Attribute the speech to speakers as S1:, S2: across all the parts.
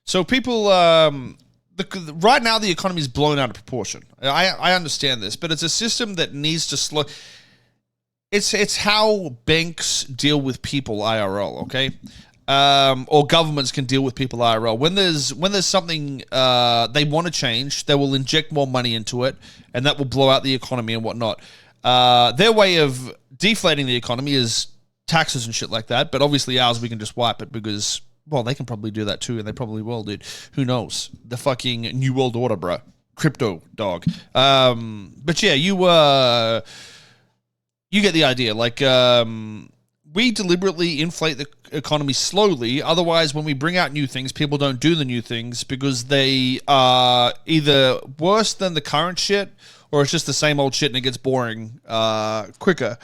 S1: So people, right now the economy is blown out of proportion. I understand this, but it's a system that needs to slow. It's how banks deal with people IRL, okay? Or governments can deal with people IRL. When there's something they want to change, they will inject more money into it, and that will blow out the economy and whatnot. Their way of deflating the economy is taxes and shit like that, but obviously ours, we can just wipe it because, well, they can probably do that too, and they probably will, dude. Who knows? The fucking New World Order, bro. Crypto dog. But yeah, you get the idea. Like, we deliberately inflate the economy slowly. Otherwise, when we bring out new things, people don't do the new things because they are either worse than the current shit or it's just the same old shit and it gets boring quicker.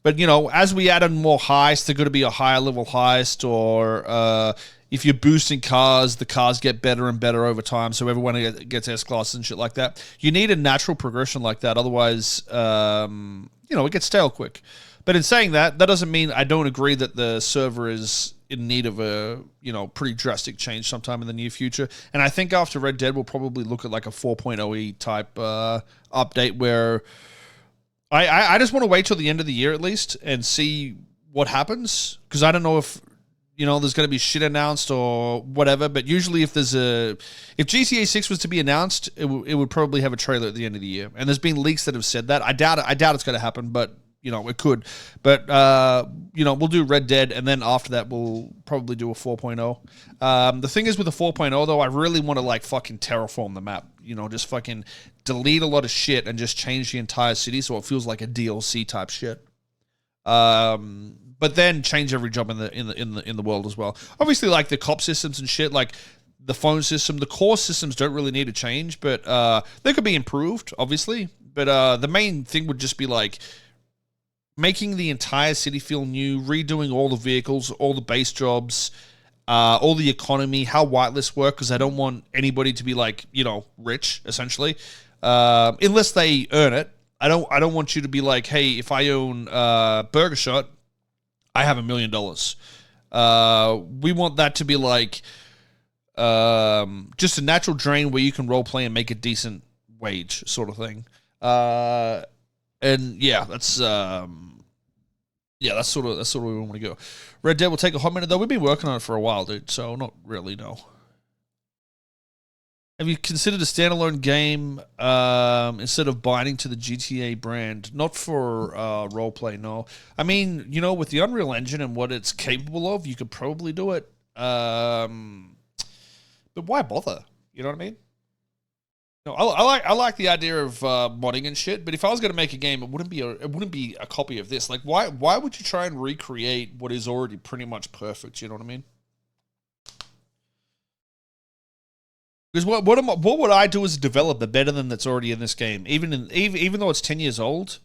S1: But, you know, as we add in more heists, they're going to be a higher level heist, or if you're boosting cars, the cars get better and better over time, so everyone gets S-classes and shit like that. You need a natural progression like that. Otherwise, you know, it gets stale quick. But in saying that, that doesn't mean I don't agree that the server is in need of a, you know, pretty drastic change sometime in the near future. And I think after Red Dead, we'll probably look at like a 4.0e type update where I just want to wait till the end of the year at least and see what happens. Because I don't know if, you know, there's going to be shit announced or whatever. But usually if GTA 6 was to be announced, it would probably have a trailer at the end of the year. And there's been leaks that have said that. I doubt it's going to happen, but you know, it could. But, you know, we'll do Red Dead, and then after that, we'll probably do a 4.0. The thing is with the 4.0, though, I really want to, like, fucking terraform the map. You know, just fucking delete a lot of shit and just change the entire city so it feels like a DLC type shit. But then change every job in the world as well. Obviously, like, the cop systems and shit, like, the phone system, the core systems don't really need to change, but they could be improved, obviously. But the main thing would just be, like, making the entire city feel new, redoing all the vehicles, all the base jobs, all the economy, how whitelists work, because I don't want anybody to be like, you know, rich, essentially. Unless they earn it. I don't want you to be like, hey, if I own Burger Shot, I have $1 million. We want that to be like just a natural drain where you can roleplay and make a decent wage sort of thing. And yeah, that's sort of where we want to go. Red Dead will take a hot minute though. We've been working on it for a while, dude. So not really, no. Have you considered a standalone game instead of binding to the GTA brand? Not for roleplay, no. I mean, you know, with the Unreal Engine and what it's capable of, you could probably do it. But why bother? You know what I mean? No, I like the idea of modding and shit, but if I was going to make a game, it wouldn't be a copy of this. Like, why would you try and recreate what is already pretty much perfect? You know what I mean? Because what would I do as a developer better than that's already in this game? Even though it's 10 years old,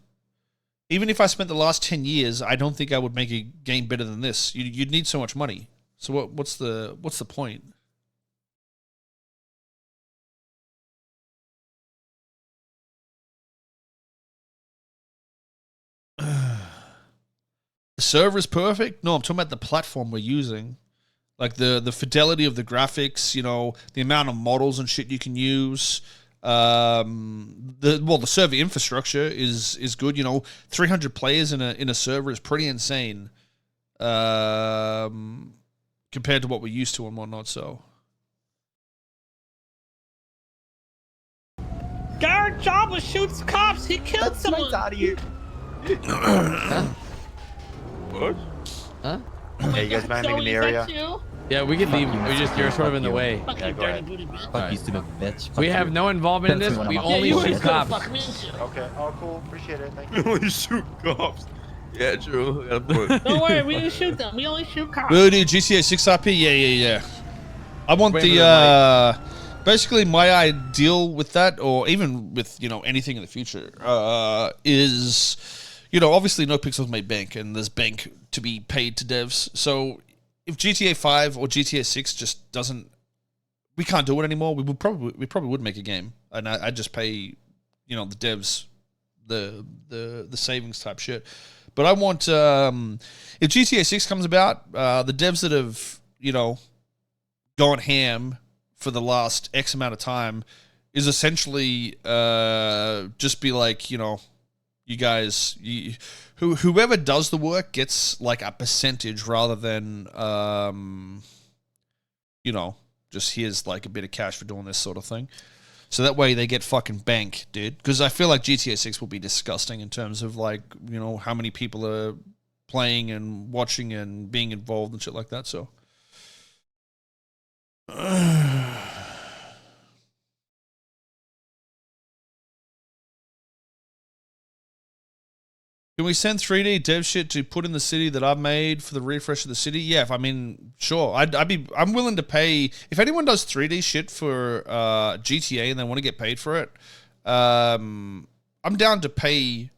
S1: even if I spent the last 10 years, I don't think I would make a game better than this. You'd need so much money. So what's the point? The server is perfect? No, I'm talking about the platform we're using. Like the fidelity of the graphics, you know, the amount of models and shit you can use. The server infrastructure is good. You know, 300 players in a server is pretty insane. Compared to what we're used to and whatnot, so.
S2: Garrett Jabba shoots cops. He killed someone.
S3: Out of here.
S4: What?
S3: Huh?
S4: Hey, you guys landing in the area?
S5: Yeah, we can leave. You're sort of in the way.
S4: Yeah, go ahead.
S3: Fuck you, stupid bitch.
S5: We have no involvement in this. We only shoot cops.
S4: Okay. Oh, cool. Appreciate it. Thank you.
S6: We only shoot cops. Yeah, true.
S2: Don't worry, we didn't shoot them. We only shoot cops.
S1: Really, dude, GTA 6 RP? Yeah. I want basically my ideal with that, or even with, you know, anything in the future, is, you know, obviously Nopixel's made bank, and there's bank to be paid to devs. So if GTA 5 or GTA 6 just doesn't, we can't do it anymore, we probably would make a game, and I'd just pay, you know, the devs the savings type shit. But I want, if GTA 6 comes about, the devs that have, you know, gone ham for the last X amount of time is essentially just be like, you guys, whoever does the work gets like a percentage rather than, just here's like a bit of cash for doing this sort of thing. So that way they get fucking bank, dude. Because I feel like GTA 6 will be disgusting in terms of like, how many people are playing and watching and being involved and shit like that. So. Can we send 3D dev shit to put in the city that I've made for the refresh of the city? Yeah, sure. I'm willing to pay if anyone does 3D shit for GTA and they want to get paid for it. I'm down to pay,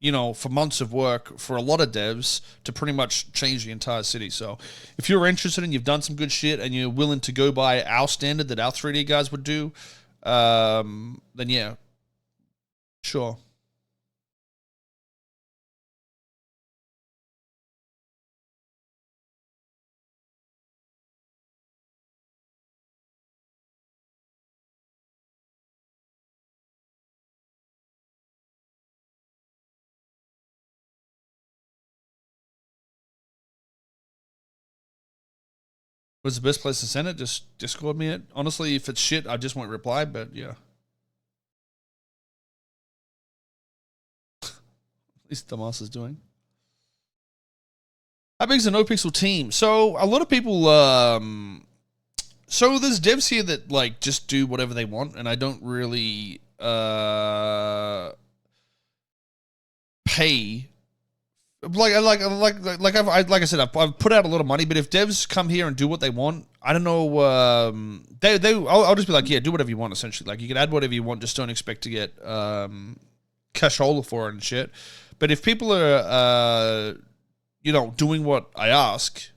S1: for months of work for a lot of devs to pretty much change the entire city. So, if you're interested and you've done some good shit and you're willing to go by our standard that our 3D guys would do, then yeah, sure. What's the best place to send it? Just Discord me it. Honestly, if it's shit, I just won't reply, but yeah. At least Damas is doing. How big is the Nopixel team? So a lot of people so there's devs here that like just do whatever they want, and I don't really pay. Like I said, I've put out a lot of money, but if devs come here and do what they want, I don't know. I'll just be like, yeah, do whatever you want. Essentially, like you can add whatever you want, just don't expect to get cashola for it and shit. But if people are doing what I ask,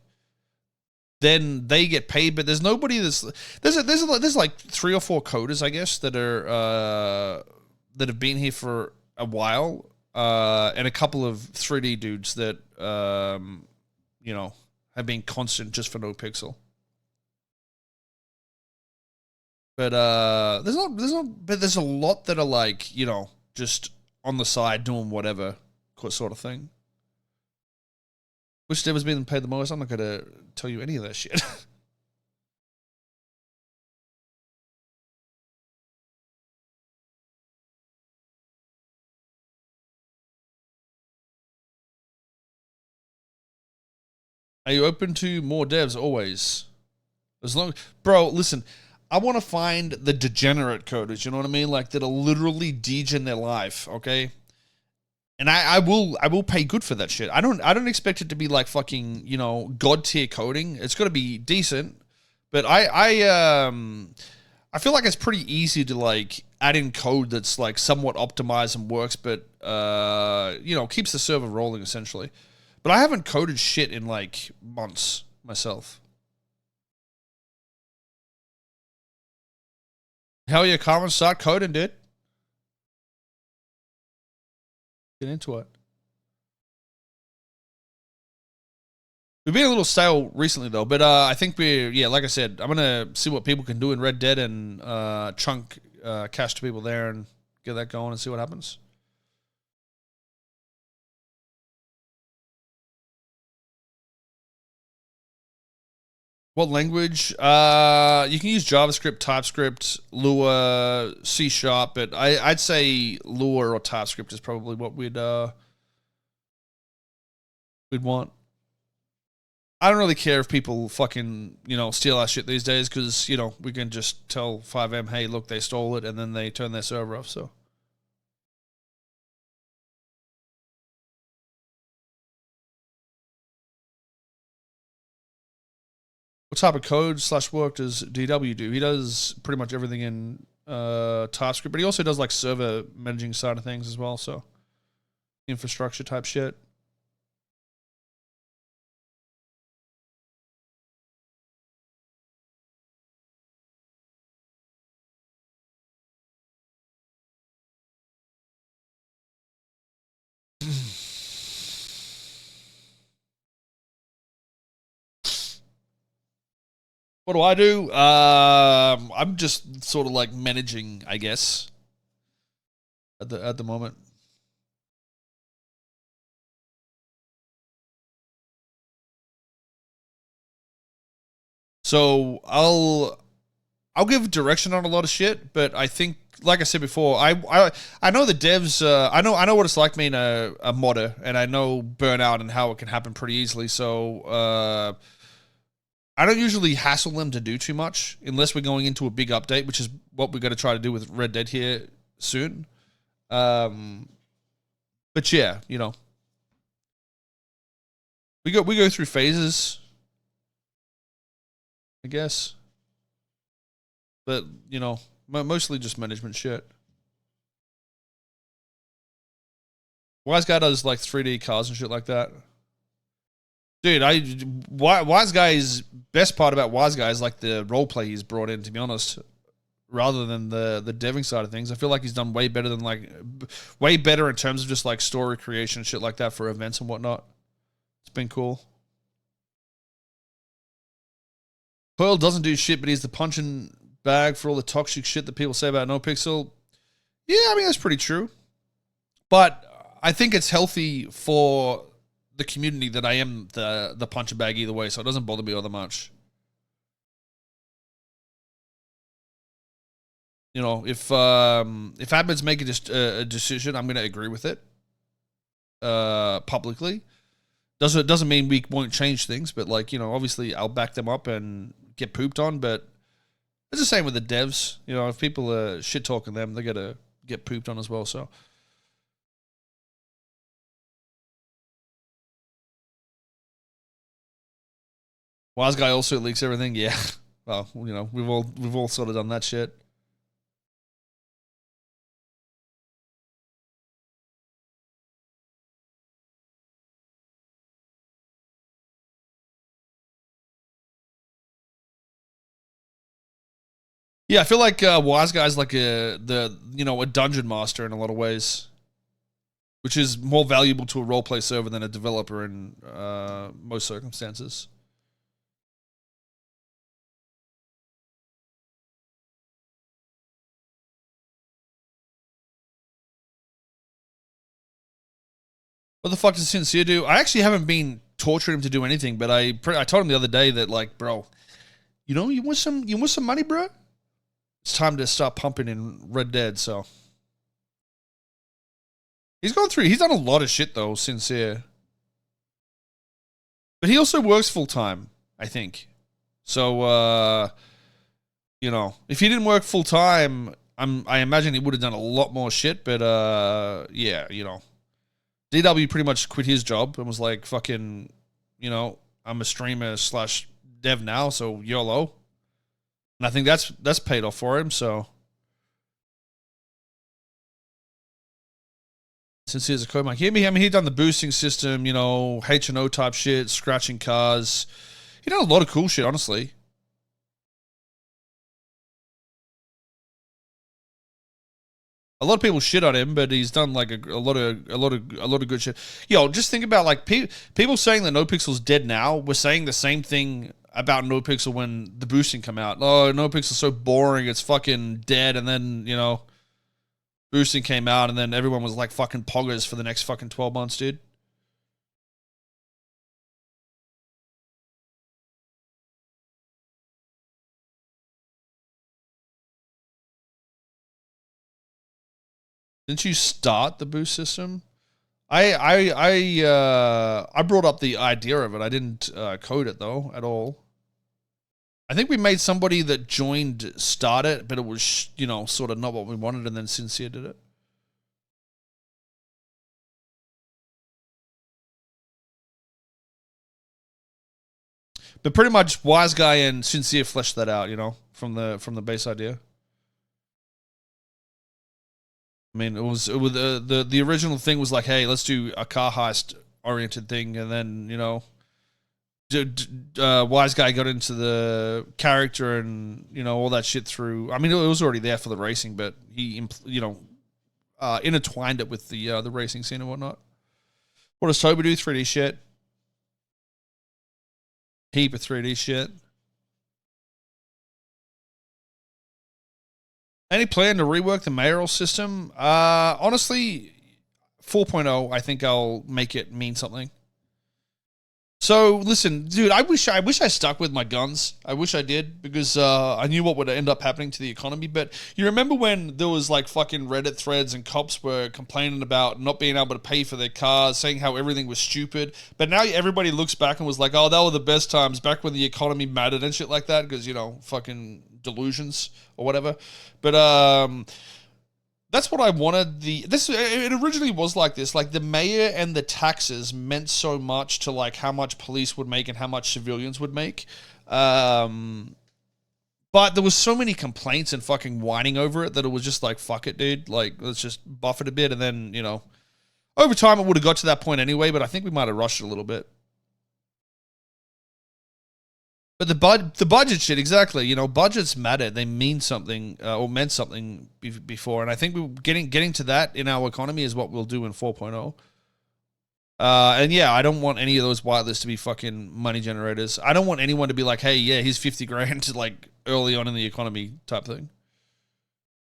S1: then they get paid. But there's nobody there's like 3 or 4 coders, I guess, that are that have been here for a while. And a couple of 3D dudes that, have been constant just for Nopixel. But there's a lot that are like, just on the side doing whatever sort of thing. Which dev has been paid the most? I'm not going to tell you any of that shit. Are you open to more devs? Always. Bro, listen, I want to find the degenerate coders, you know what I mean? Like, that are literally degen their life, okay? And I will pay good for that shit. I don't expect it to be like fucking, god tier coding. It's got to be decent. But I feel like it's pretty easy to like add in code that's like somewhat optimized and works, but keeps the server rolling essentially. But I haven't coded shit in like months myself. Hell yeah, Carmen, start coding, dude. Get into it. We've been a little stale recently though, but I think like I said, I'm gonna see what people can do in Red Dead and chunk cash to people there and get that going and see what happens. What language? You can use JavaScript, TypeScript, Lua, C#, but I'd say Lua or TypeScript is probably what we'd want. I don't really care if people fucking, steal our shit these days because, we can just tell 5M, hey, look, they stole it, and then they turn their server off, so. What type of code / work does DW do? He does pretty much everything in TypeScript, but he also does like server managing side of things as well, so infrastructure type shit. What do I do? I'm just sort of like managing, I guess, at the moment. So I'll give direction on a lot of shit, but I think, like I said before, I know the devs. I know what it's like being a modder, and I know burnout and how it can happen pretty easily. So I don't usually hassle them to do too much unless we're going into a big update, which is what we're going to try to do with Red Dead here soon. But yeah, you know, we go through phases, I guess. But, you know, mostly just management shit. Wise Guy does like 3D cars and shit like that. Dude, Wise Guy's best part about Wise Guy is like the roleplay he's brought in, to be honest, rather than the deving side of things. I feel like he's done way better in terms of just like story creation and shit like that for events and whatnot. It's been cool. Koil doesn't do shit, but he's the punching bag for all the toxic shit that people say about Nopixel. Yeah, I mean, that's pretty true. But I think it's healthy for the community that I am the punching bag either way, so it doesn't bother me all that much. You know, if admins make a decision, I'm going to agree with it publicly. Doesn't mean we won't change things, but like, you know, obviously I'll back them up and get pooped on, but it's the same with the devs. You know, if people are shit talking them, they're gonna get pooped on as well. So, Wise Guy also leaks everything. Yeah, well, you know, we've all sort of done that shit. Yeah, I feel like Wise Guy's like a dungeon master in a lot of ways, which is more valuable to a roleplay server than a developer in most circumstances. What the fuck does Sincere do? I actually haven't been torturing him to do anything, but I told him the other day that, like, bro, you know, you want some money, bro? It's time to start pumping in Red Dead. So he's done a lot of shit though, Sincere, but he also works full time, I think. So you know, if he didn't work full time, I imagine he would have done a lot more shit. But yeah, you know, DW pretty much quit his job and was like, fucking, you know, I'm a streamer / dev now, so YOLO. And I think that's paid off for him, so. Since he has a code mic. I mean, he'd done the boosting system, you know, H&O type shit, scratching cars. He done a lot of cool shit, honestly. A lot of people shit on him, but he's done like a lot of good shit. Yo, just think about like people saying that Nopixel's dead now. We're saying the same thing about Nopixel when the boosting come out. Oh, Nopixel's so boring, it's fucking dead. And then, you know, boosting came out, and then everyone was like fucking poggers for the next fucking 12 months, dude. Didn't you start the boost system? I brought up the idea of it. I didn't code it though at all. I think we made somebody that joined start it, but it was, you know, sort of not what we wanted, and then Sincere did it. But pretty much Wise Guy and Sincere fleshed that out, you know, from the base idea. I mean, it was the original thing was like, hey, let's do a car heist oriented thing, and then, you know, Wise Guy got into the character and, you know, all that shit through. I mean, it was already there for the racing, but he, you know, intertwined it with the racing scene and whatnot. What does Toby do? 3D shit. Heap of 3D shit. Any plan to rework the mayoral system? Honestly, 4.0, I think I'll make it mean something. So listen, dude, I wish I stuck with my guns. I wish I did, because I knew what would end up happening to the economy. But you remember when there was like fucking Reddit threads and cops were complaining about not being able to pay for their cars, saying how everything was stupid. But now everybody looks back and was like, oh, that were the best times back when the economy mattered and shit like that, because, you know, fucking delusions or whatever. But that's what I wanted. It originally was like this. Like, the mayor and the taxes meant so much to like how much police would make and how much civilians would make. But there was so many complaints and fucking whining over it that it was just like, fuck it, dude. Like, let's just buff it a bit. And then, you know, over time it would have got to that point anyway, but I think we might have rushed it a little bit. But the budget shit, exactly. You know, budgets matter. They mean something, or meant something before. And I think we're getting to that in our economy is what we'll do in 4.0. And yeah, I don't want any of those whitelists to be fucking money generators. I don't want anyone to be like, hey, yeah, here's 50 grand like early on in the economy type thing.